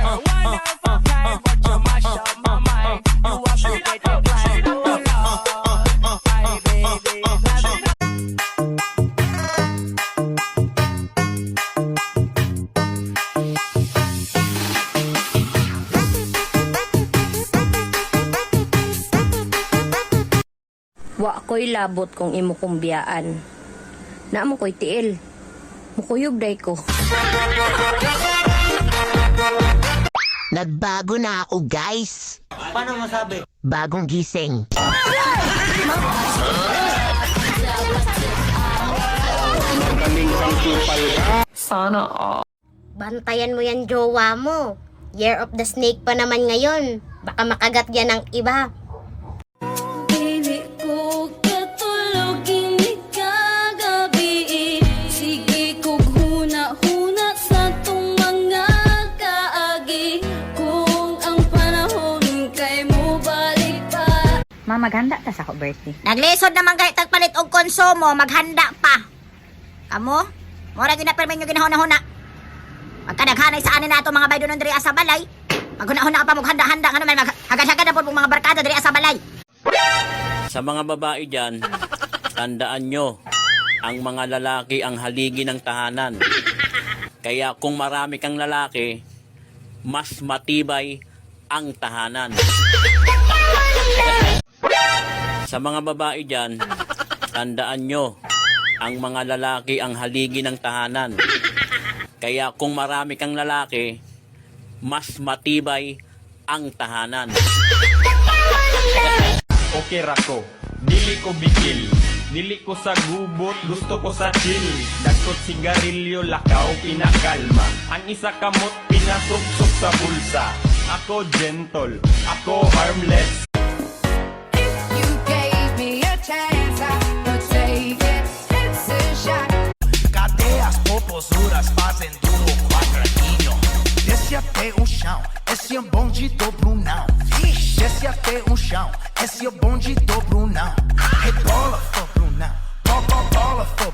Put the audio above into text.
One of a kind, but you mash up my mind. You have to get inclined. Oh Lord, my baby, love it. Wa ko'y labot kung imo kumbiyaan. Na mo ko'y tiil. Mukuyog day ko. Nagbago na ako, guys. Paano masabi? Bagong gising. Bantayan mo yan, jowa mo. Year of the Snake pa naman ngayon. Baka makagat yan ng iba. Dili ko katulog ini kagabi. Sige kog huna-huna sa tong mga kaagi. Kung ang panahon kay mo balik pa. Ma, maghanda ta sa ako birthday. Naglisod naman kahit tagpalit og konsumo, maghanda pa. Kamo? Mura gyud na permen yung ginahuna-huna. Magkadaghanay sa anin nato mga baydo nun diri sa balay. Maghuna-huna ka pa maghanda-handa ka naman maghagad-hagad na po mga barkada diri sa balay. Sa mga babae dyan, tandaan nyo, ang mga lalaki ang haligi ng tahanan. Kaya kung marami kang lalaki, mas matibay ang tahanan. Sa mga babae dyan, tandaan nyo, ang mga lalaki ang haligi ng tahanan. Kaya kung marami kang lalaki, mas matibay ang tahanan. Okay rako, dili ko bigil, dili ko sa gubot, gusto ko sa chill. Dagkot sigarilyo, lakaw, pinakalma. Ang isa kamot, pinasuksok sa bulsa. Ako gentle, ako harmless. You gave me a chance, I would take it. It's a shot. Cadeias, popozuras fazem duro quadradinho. Desce até o chão, esse é bonde do Brunão. Desce até o chão, esse é bonde do Brunão. Rebola, for Brunão, bola, for